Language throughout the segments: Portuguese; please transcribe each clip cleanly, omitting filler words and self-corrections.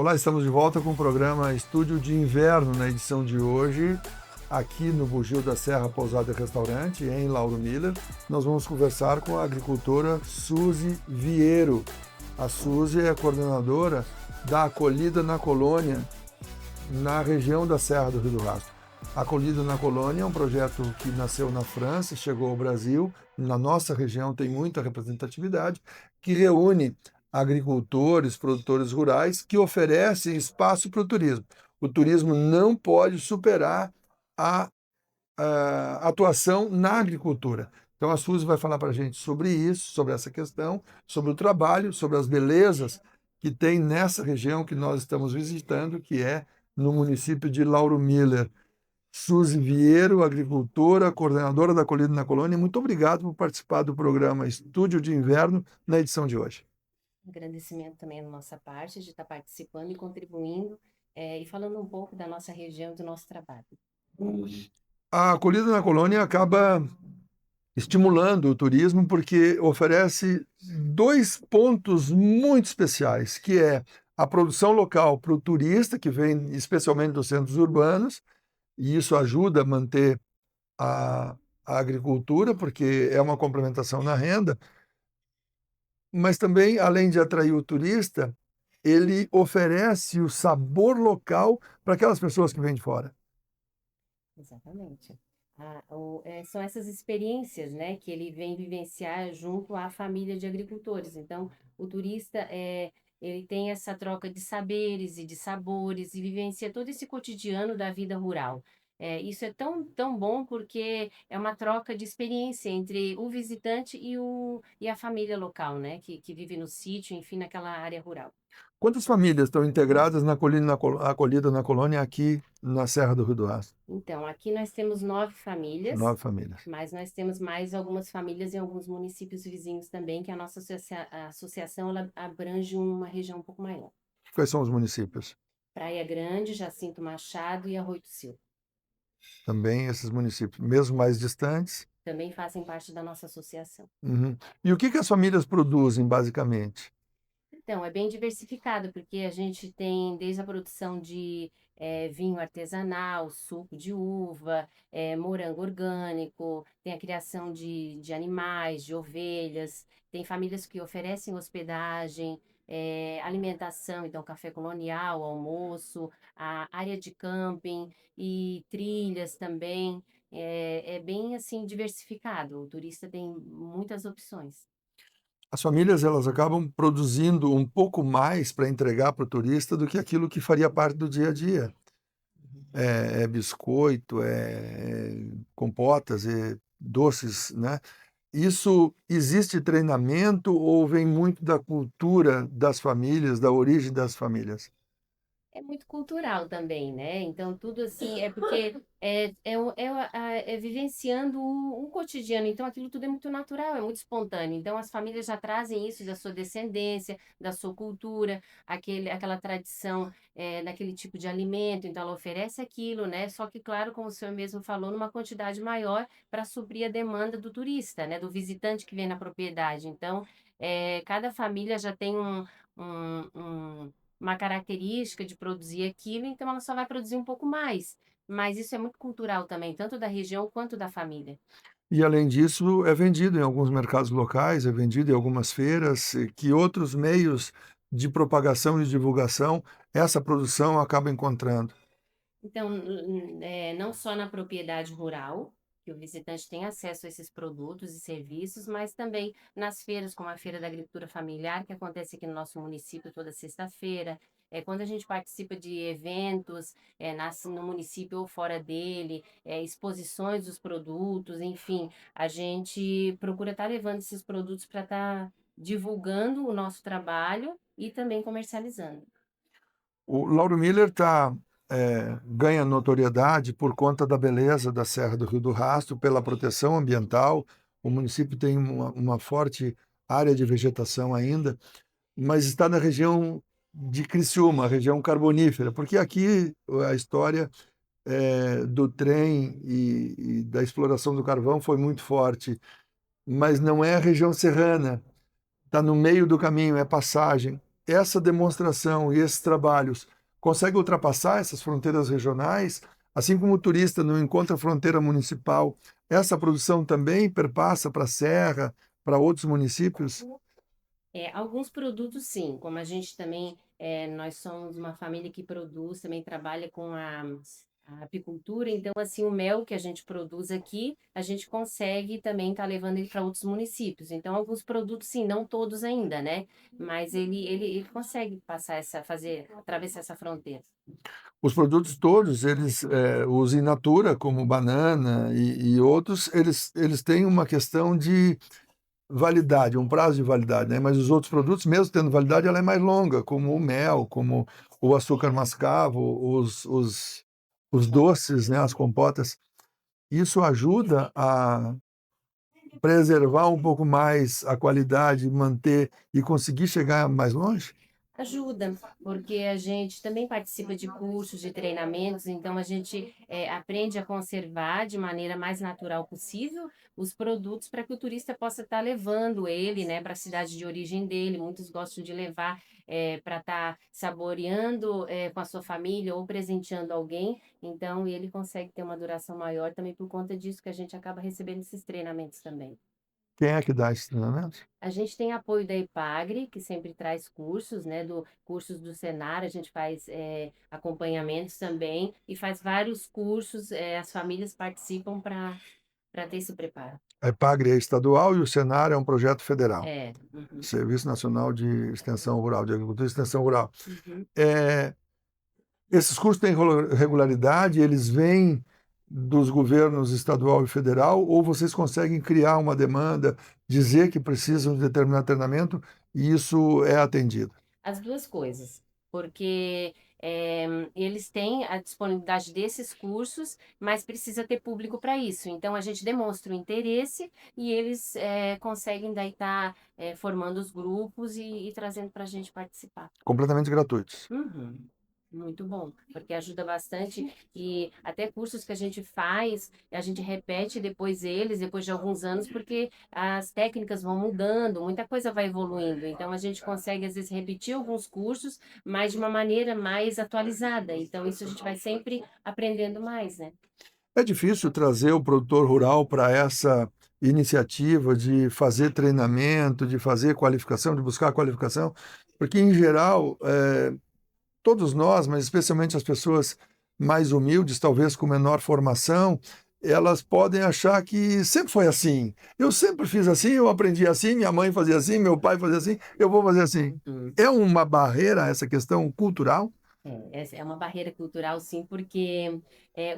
Olá, estamos de volta com o programa Estúdio de Inverno, na edição de hoje, aqui no Bugio da Serra Pousada e Restaurante, em Lauro Miller. Nós vamos conversar com a agricultora Suzy Vieiro. A Suzy é coordenadora da Acolhida na Colônia, na região da Serra do Rio do Rastro. A Acolhida na Colônia é um projeto que nasceu na França, chegou ao Brasil, na nossa região tem muita representatividade, que reúne agricultores, produtores rurais que oferecem espaço para o turismo. O turismo não pode superar a atuação na agricultura. Então a Suzy vai falar para a gente sobre isso, sobre essa questão, sobre o trabalho, sobre as belezas que tem nessa região que nós estamos visitando, que é no município de Lauro Miller. Suzy Vieiro, agricultora, coordenadora da Acolhida na Colônia, muito obrigado por participar do programa Estúdio de Inverno na edição de hoje. Agradecimento também da nossa parte de estar participando e contribuindo e falando um pouco da nossa região e do nosso trabalho. A Acolhida na Colônia acaba estimulando o turismo porque oferece dois pontos muito especiais, que é a produção local para o turista, que vem especialmente dos centros urbanos, e isso ajuda a manter a agricultura, porque é uma complementação na renda, mas também, além de atrair o turista, ele oferece o sabor local para aquelas pessoas que vêm de fora. Exatamente. São essas experiências, né, que ele vem vivenciar junto à família de agricultores. Então, o turista ele tem essa troca de saberes e de sabores e vivencia todo esse cotidiano da vida rural. Isso é tão bom porque é uma troca de experiência entre o visitante e a família local, né, que vive no sítio, enfim, naquela área rural. Quantas famílias estão integradas na Acolhida na Colônia aqui na Serra do Rio do Rastro? Então, aqui nós temos 9 famílias. 9 famílias. Mas nós temos mais algumas famílias em alguns municípios vizinhos também, que a nossa a associação ela abrange uma região um pouco maior. Quais são os municípios? Praia Grande, Jacinto Machado e Arroio do Silva. Também esses municípios, mesmo mais distantes. Também fazem parte da nossa associação. Uhum. E o que as famílias produzem, basicamente? Então, é bem diversificado, porque a gente tem desde a produção de vinho artesanal, suco de uva, morango orgânico, tem a criação de animais, de ovelhas, tem famílias que oferecem hospedagem, alimentação, então café colonial, almoço, a área de camping e trilhas também. É bem assim diversificado, o turista tem muitas opções. As famílias elas acabam produzindo um pouco mais para entregar para o turista do que aquilo que faria parte do dia a dia. É biscoito, é compotas, é doces, né? Isso existe treinamento ou vem muito da cultura das famílias, da origem das famílias? É muito cultural também, né? Então, tudo assim, é porque é vivenciando o cotidiano. Então, aquilo tudo é muito natural, é muito espontâneo. Então, as famílias já trazem isso da sua descendência, da sua cultura, aquela tradição daquele tipo de alimento. Então, ela oferece aquilo, né? Só que, claro, como o senhor mesmo falou, numa quantidade maior para suprir a demanda do turista, né? Do visitante que vem na propriedade. Então, cada família já tem um, um uma característica de produzir aquilo, então ela só vai produzir um pouco mais. Mas isso é muito cultural também, tanto da região quanto da família. E além disso, é vendido em alguns mercados locais, é vendido em algumas feiras, que outros meios de propagação e divulgação essa produção acaba encontrando. Então, não só na propriedade rural, que o visitante tem acesso a esses produtos e serviços, mas também nas feiras, como a Feira da Agricultura Familiar, que acontece aqui no nosso município toda sexta-feira. Quando a gente participa de eventos, no município ou fora dele, exposições dos produtos, enfim, a gente procura estar levando esses produtos para estar divulgando o nosso trabalho e também comercializando. O Lauro Miller ganha notoriedade por conta da beleza da Serra do Rio do Rastro, pela proteção ambiental. O município tem uma forte área de vegetação ainda, mas está na região de Criciúma, região carbonífera, porque aqui a história do trem e da exploração do carvão foi muito forte, mas não é a região serrana, está no meio do caminho, é passagem. essa demonstração e esses trabalhos conseguem ultrapassar essas fronteiras regionais, assim como o turista não encontra fronteira municipal, essa produção também perpassa para a Serra, para outros municípios? Alguns produtos sim, como a gente também, nós somos uma família que produz, também trabalha com a apicultura, então assim, o mel que a gente produz aqui, a gente consegue também estar levando ele para outros municípios. Então, alguns produtos sim, não todos ainda, né? Mas ele consegue passar atravessar essa fronteira. Os produtos todos, eles, os in natura, como banana e outros, eles têm uma questão de validade, um prazo de validade, né? Mas os outros produtos, mesmo tendo validade, ela é mais longa, como o mel, como o açúcar mascavo, os doces, né? As compotas. Isso ajuda a preservar um pouco mais a qualidade, manter e conseguir chegar mais longe? Ajuda, porque a gente também participa de cursos, de treinamentos, então a gente aprende a conservar de maneira mais natural possível os produtos para que o turista possa estar levando ele, né, para a cidade de origem dele. Muitos gostam de levar para estar saboreando com a sua família ou presenteando alguém, então ele consegue ter uma duração maior também por conta disso que a gente acaba recebendo esses treinamentos também. Quem é que dá esse treinamento? A gente tem apoio da EPAGRE, que sempre traz cursos, né, cursos do Senar, a gente faz acompanhamentos também e faz vários cursos, as famílias participam para ter esse preparo. A EPAGRE é estadual e o Senar é um projeto federal. Uhum, Serviço Nacional de Extensão Rural, de Agricultura e Extensão Rural. uhum. Esses cursos têm regularidade, eles vêm dos governos estadual e federal, ou vocês conseguem criar uma demanda, dizer que precisam de determinado treinamento e isso é atendido? As duas coisas, porque eles têm a disponibilidade desses cursos, mas precisa ter público para isso. Então a gente demonstra o interesse e eles conseguem daí estar formando os grupos e trazendo para a gente participar. Completamente gratuitos. Uhum. Muito bom, porque ajuda bastante e até cursos que a gente faz, a gente repete depois eles, depois de alguns anos, porque as técnicas vão mudando, muita coisa vai evoluindo. Então a gente consegue às vezes repetir alguns cursos, mas de uma maneira mais atualizada. Então isso a gente vai sempre aprendendo mais, né? É difícil trazer o produtor rural para essa iniciativa de fazer treinamento, de fazer qualificação, de buscar qualificação, porque, em geral, todos nós, mas especialmente as pessoas mais humildes, talvez com menor formação, elas podem achar que sempre foi assim. Eu sempre fiz assim, eu aprendi assim, minha mãe fazia assim, meu pai fazia assim, eu vou fazer assim. Uhum. É uma barreira essa questão cultural? Essa é uma barreira cultural, sim, porque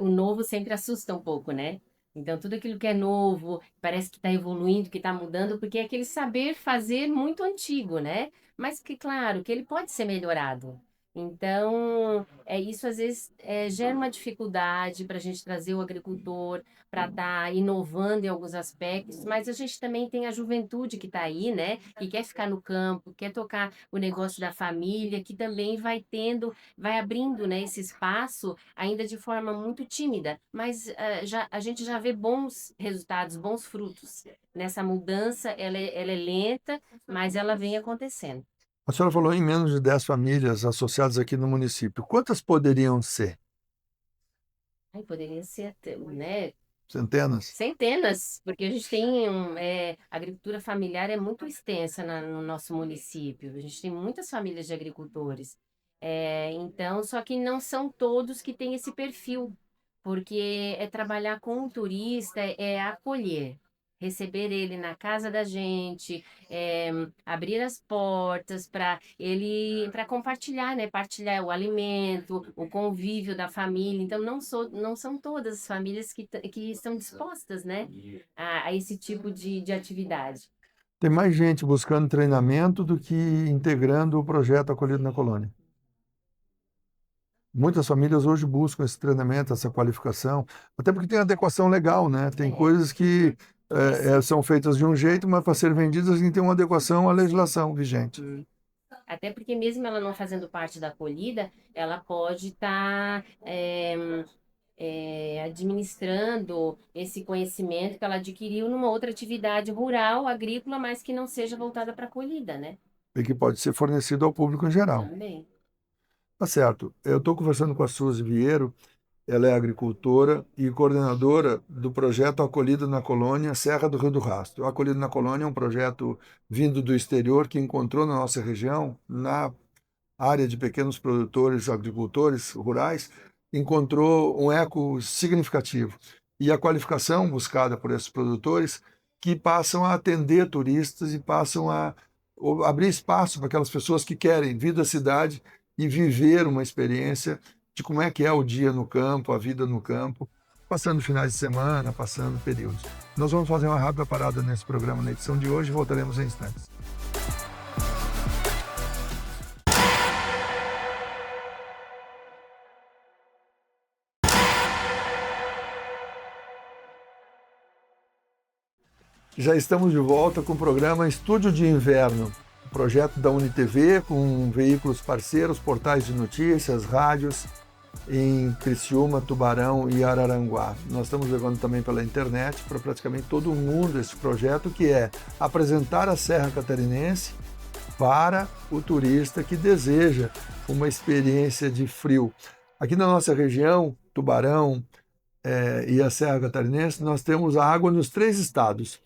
o novo sempre assusta um pouco, né? Então, tudo aquilo que é novo, parece que está evoluindo, que está mudando, porque é aquele saber fazer muito antigo, né? Mas que, claro, que ele pode ser melhorado. Então, isso às vezes gera uma dificuldade para a gente trazer o agricultor para estar inovando em alguns aspectos, mas a gente também tem a juventude que está aí, né? Que quer ficar no campo, quer tocar o negócio da família, que também vai abrindo, né, esse espaço ainda de forma muito tímida, mas a gente já vê bons resultados, bons frutos. Nessa mudança, ela é lenta, mas ela vem acontecendo. A senhora falou em menos de 10 famílias associadas aqui no município. Quantas poderiam ser? Aí poderia ser, até, né, Centenas? centenas, porque a gente tem a agricultura familiar é muito extensa no nosso município. A gente tem muitas famílias de agricultores. Então, só que não são todos que têm esse perfil, porque é trabalhar com o turista, é acolher. Receber ele na casa da gente, abrir as portas para compartilhar, né? Partilhar o alimento, o convívio da família. Então, não são todas as famílias que estão dispostas, né? A esse tipo de atividade. Tem mais gente buscando treinamento do que integrando o projeto Acolhido na Colônia. Muitas famílias hoje buscam esse treinamento, essa qualificação, até porque tem adequação legal, né? Tem É, coisas que precisa. são feitas de um jeito, mas para serem vendidas tem que ter uma adequação à legislação vigente. Até porque mesmo ela não fazendo parte da acolhida, ela pode estar administrando esse conhecimento que ela adquiriu numa outra atividade rural, agrícola, mas que não seja voltada para a acolhida, né? e que pode ser fornecido ao público em geral. Também. Tá certo. Eu estou conversando com a Suzy Vieiro, ela é agricultora e coordenadora do projeto Acolhida na Colônia Serra do Rio do Rastro. O Acolhida na Colônia é um projeto vindo do exterior que encontrou na nossa região, na área de pequenos produtores, agricultores rurais, encontrou um eco significativo. E a qualificação buscada por esses produtores que passam a atender turistas e passam a abrir espaço para aquelas pessoas que querem vir da cidade e viver uma experiência de como é que é o dia no campo, a vida no campo, passando finais de semana, passando períodos. Nós vamos fazer uma rápida parada nesse programa na edição de hoje e voltaremos em instantes. Já estamos de volta com o programa Estúdio de Inverno, um projeto da UniTV com veículos parceiros, portais de notícias, rádios em Criciúma, Tubarão e Araranguá. Nós estamos levando também pela internet para praticamente todo mundo esse projeto, que é apresentar a Serra Catarinense para o turista que deseja uma experiência de frio. Aqui na nossa região, Tubarão e a Serra Catarinense, nós temos a água nos 3 estados.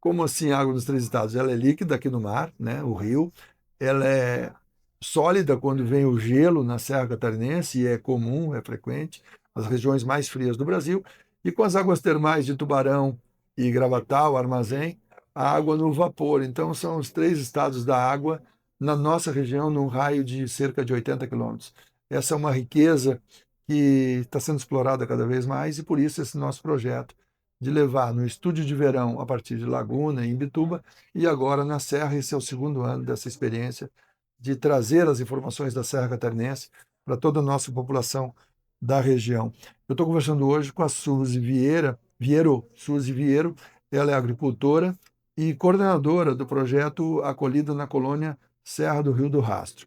Como assim água dos 3 estados? Ela é líquida aqui no mar, né, o rio. Ela é sólida quando vem o gelo na Serra Catarinense, e é comum, é frequente, as regiões mais frias do Brasil. E com as águas termais de Tubarão e Gravatal, Armazém, a água no vapor. Então, são os 3 estados da água na nossa região, num raio de cerca de 80 quilômetros. Essa é uma riqueza que está sendo explorada cada vez mais, e por isso esse nosso projeto de levar no estúdio de verão a partir de Laguna, em Imbituba, e agora na Serra. Esse é o 2º ano dessa experiência de trazer as informações da Serra Catarinense para toda a nossa população da região. Eu estou conversando hoje com a Suzy Vieiro. Suzy Vieiro, ela é agricultora e coordenadora do projeto Acolhida na Colônia Serra do Rio do Rastro.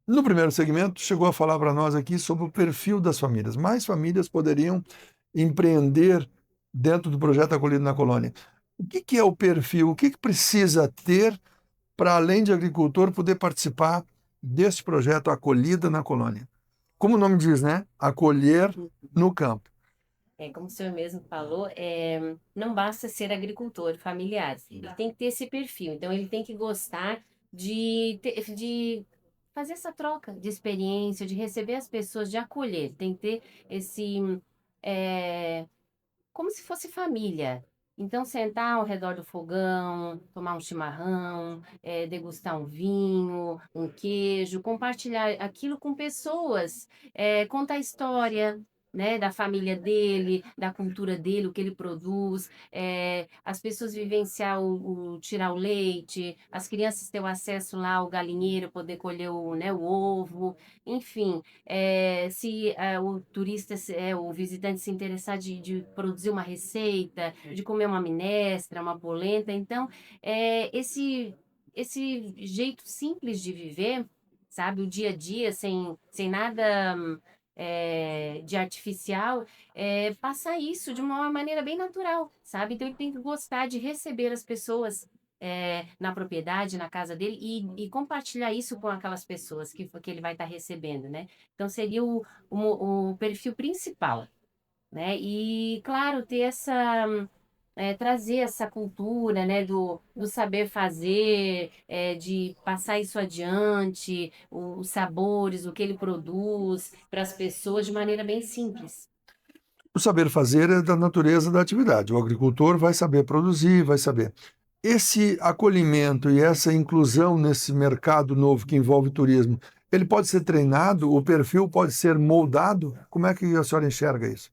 No primeiro segmento, chegou a falar para nós aqui sobre o perfil das famílias. Mais famílias poderiam empreender dentro do projeto Acolhido na Colônia. O que é o perfil? O que precisa ter para, além de agricultor, poder participar desse projeto Acolhida na Colônia? Como o nome diz, né? Acolher no campo. Como o senhor mesmo falou, não basta ser agricultor familiar, ele tem que ter esse perfil, então ele tem que gostar de fazer essa troca de experiência, de receber as pessoas, de acolher, tem que ter esse, é, como se fosse família. Então, sentar ao redor do fogão, tomar um chimarrão, degustar um vinho, um queijo, compartilhar aquilo com pessoas, contar a história, né, da família dele, da cultura dele, o que ele produz, as pessoas vivenciar tirar o leite, as crianças ter o acesso lá ao galinheiro, poder colher né, o ovo, enfim. Se o turista, o visitante se interessar de produzir uma receita, de comer uma minestra, uma polenta, então esse jeito simples de viver, sabe, o dia a dia, sem nada de artificial, passar isso de uma maneira bem natural, sabe? Então ele tem que gostar de receber as pessoas na propriedade, na casa dele, e compartilhar isso com aquelas pessoas que ele vai estar recebendo, né? Então seria o perfil principal, né? E, claro, ter trazer essa cultura, né, do saber fazer, de passar isso adiante, os sabores, o que ele produz para as pessoas de maneira bem simples. O saber fazer é da natureza da atividade. O agricultor vai saber produzir, vai saber. Esse acolhimento e essa inclusão nesse mercado novo que envolve turismo, ele pode ser treinado? O perfil pode ser moldado? Como é que a senhora enxerga isso?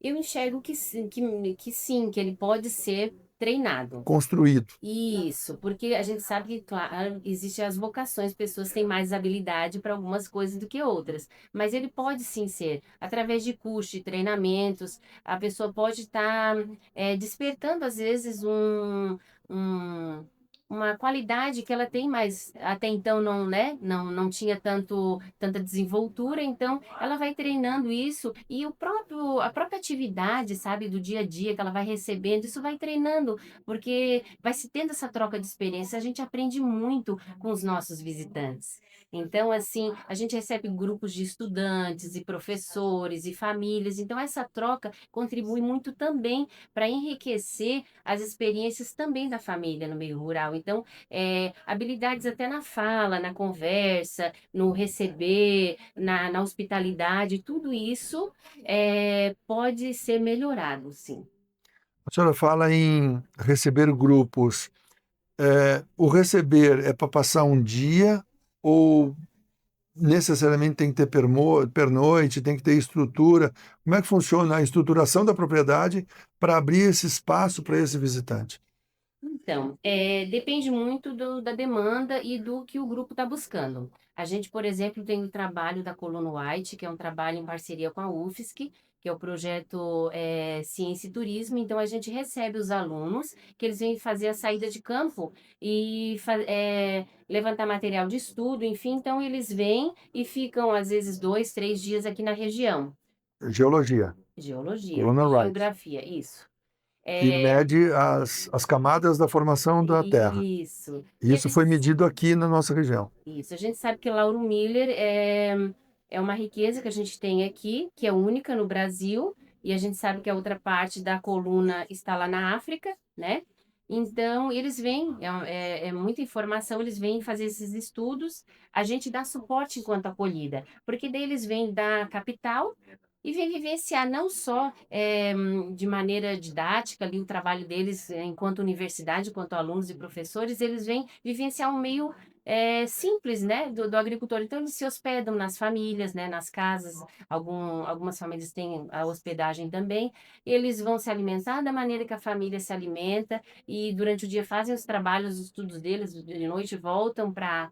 Eu enxergo que sim, que ele pode ser treinado. Construído. Isso, porque a gente sabe que, claro, existem as vocações, pessoas têm mais habilidade para algumas coisas do que outras, mas ele pode sim ser, através de cursos, de treinamentos, a pessoa pode estar despertando, às vezes, um, uma qualidade que ela tem, mas até então não, né? Não tinha tanta desenvoltura, então ela vai treinando isso e a própria atividade, sabe, do dia a dia que ela vai recebendo, isso vai treinando, porque vai se tendo essa troca de experiência, a gente aprende muito com os nossos visitantes. Então, assim, a gente recebe grupos de estudantes e professores e famílias, então essa troca contribui muito também para enriquecer as experiências também da família no meio rural. Então, habilidades até na fala, na conversa, no receber, na hospitalidade, tudo isso pode ser melhorado, sim. A senhora fala em receber grupos. O receber é para passar um dia ou necessariamente tem que ter pernoite, tem que ter estrutura? Como é que funciona a estruturação da propriedade para abrir esse espaço para esse visitante? Então, depende muito da demanda e do que o grupo está buscando. A gente, por exemplo, tem o trabalho da Coluna White, que é um trabalho em parceria com a UFSC, que é o projeto Ciência e Turismo. Então, a gente recebe os alunos, que eles vêm fazer a saída de campo e levantar material de estudo, enfim. Então, eles vêm e ficam, às vezes, 2, 3 dias aqui na região. Geologia, Geologia, Colonel Wright, geografia, isso. que É, mede as camadas da formação da Terra. isso. E E a isso gente foi medido aqui na nossa região. Isso, a gente sabe que Lauro Miller é uma riqueza que a gente tem aqui, que é única no Brasil, e a gente sabe que a outra parte da coluna está lá na África, né? Então, eles vêm, é muita informação, eles vêm fazer esses estudos, a gente dá suporte enquanto acolhida, porque daí eles vêm da capital e vêm vivenciar não só de maneira didática ali o trabalho deles enquanto universidade, enquanto alunos e professores, eles vêm vivenciar um meio simples, né, do agricultor. Então, eles se hospedam nas famílias, né, nas casas. Algumas famílias têm a hospedagem também. Eles vão se alimentar da maneira que a família se alimenta e durante o dia fazem os trabalhos, os estudos deles, de noite voltam para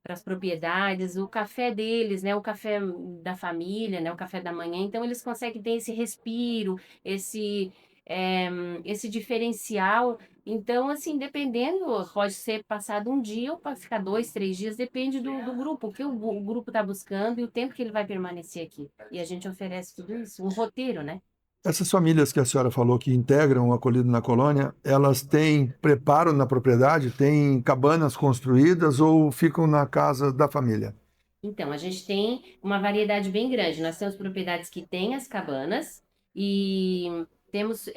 as propriedades, o café deles, né, o café da família, né, o café da manhã. Então, eles conseguem ter esse respiro, esse eh, esse diferencial. Então, assim, dependendo, pode ser passado um dia ou pode ficar 2, 3 dias, depende do grupo, o que o grupo está buscando e o tempo que ele vai permanecer aqui. E a gente oferece tudo isso, um roteiro, né? Essas famílias que a senhora falou que integram o acolhido na colônia, elas têm preparo na propriedade, têm cabanas construídas ou ficam na casa da família? Então, a gente tem uma variedade bem grande. Nós temos propriedades que têm as cabanas e temos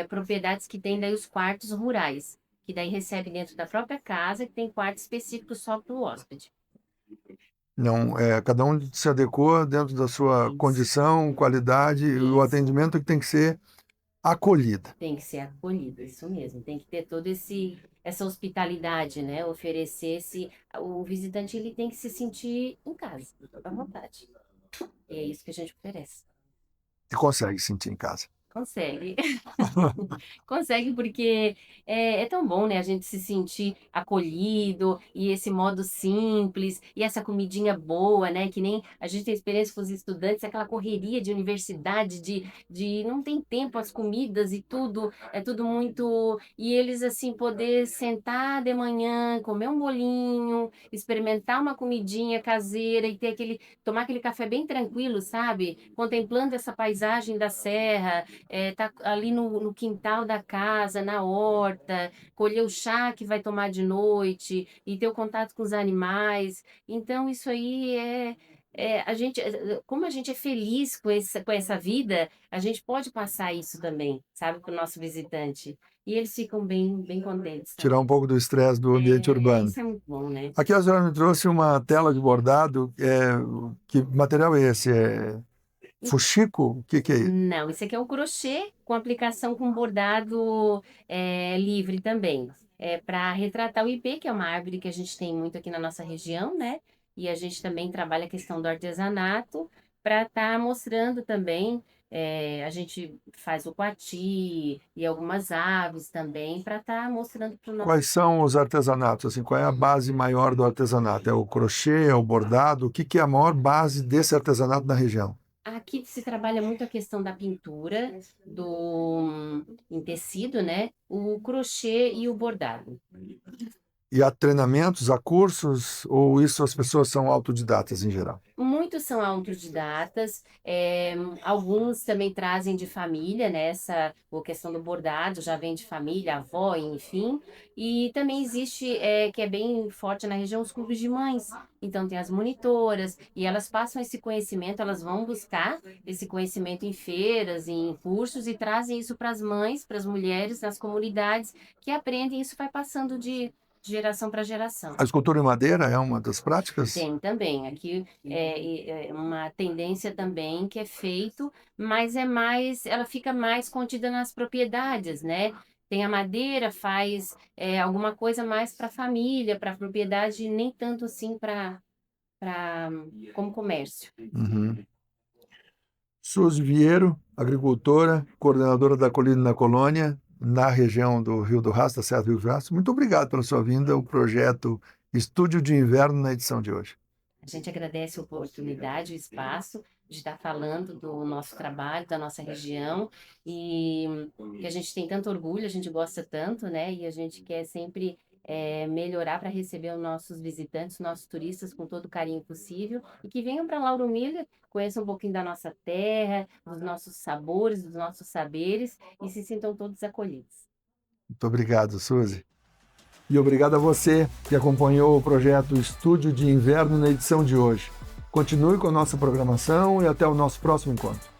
propriedades que têm daí os quartos rurais, que daí recebe dentro da própria casa, que tem quarto específico só para o hóspede. Não, cada um se adequa dentro da sua Isso, condição, qualidade, e o isso. atendimento que tem que ser acolhida. Tem que ser acolhido, isso mesmo. Tem que ter toda essa hospitalidade, né? Oferecer o visitante ele tem que se sentir em casa, à vontade. E é isso que a gente oferece. E consegue sentir em casa. Consegue. Consegue porque é tão bom, né? A gente se sentir acolhido e esse modo simples e essa comidinha boa, né? Que nem a gente tem experiência com os estudantes, aquela correria de universidade, de não tem tempo, as comidas e tudo, é tudo muito. E eles, assim, poder sentar de manhã, comer um bolinho, experimentar uma comidinha caseira e tomar aquele café bem tranquilo, sabe? Contemplando essa paisagem da serra tá ali no quintal da casa, na horta, colher o chá que vai tomar de noite e ter o contato com os animais. Então, isso aí como a gente é feliz com essa vida, a gente pode passar isso também, sabe, para o nosso visitante. E eles ficam bem contentes Tirar também. um pouco do estresse do ambiente urbano. Isso é muito bom, né? Aqui a senhora me trouxe uma tela de bordado. Que material é esse? É fuxico? O que é isso? Não, isso aqui é um crochê com aplicação com bordado livre também. É para retratar o ipê, que é uma árvore que a gente tem muito aqui na nossa região, né? E a gente também trabalha a questão do artesanato para estar mostrando também. A gente faz o coati e algumas aves também para estar mostrando para o nosso. Quais são os artesanatos? Assim, qual é a base maior do artesanato? É o crochê, é o bordado? O que é a maior base desse artesanato na região? aqui se trabalha muito a questão da pintura, em tecido, né? O crochê e o bordado. E há treinamentos, há cursos, ou isso as pessoas são autodidatas em geral? Muitos são autodidatas, alguns também trazem de família, né? A questão do bordado já vem de família, avó, enfim. E também existe, que é bem forte na região, os clubes de mães. Então tem as monitoras, e elas passam esse conhecimento, elas vão buscar esse conhecimento em feiras, em cursos, e trazem isso para as mães, para as mulheres, nas comunidades, que aprendem, e isso vai passando de geração para geração. A escultura em madeira é uma das práticas? Tem também. Aqui é uma tendência também que é feito, mas ela fica mais contida nas propriedades, né? Tem a madeira, faz alguma coisa mais para a família, para a propriedade, nem tanto assim como comércio. Uhum. Suzy Vieiro, agricultora, coordenadora da Colina na Colônia, na região do Rio do Rastro, da Serra do Rio do Rastro. Muito obrigado pela sua vinda ao projeto Estúdio de Inverno na edição de hoje. A gente agradece a oportunidade, o espaço de estar falando do nosso trabalho, da nossa região, e que a gente tem tanto orgulho, a gente gosta tanto, né? E a gente quer sempre melhorar para receber os nossos visitantes, nossos turistas com todo o carinho possível, e que venham para Lauro Miller, conheçam um pouquinho da nossa terra, dos nossos sabores, dos nossos saberes, e se sintam todos acolhidos. Muito obrigado, Suzy. E obrigado a você que acompanhou o projeto Estúdio de Inverno na edição de hoje. Continue com a nossa programação e até o nosso próximo encontro.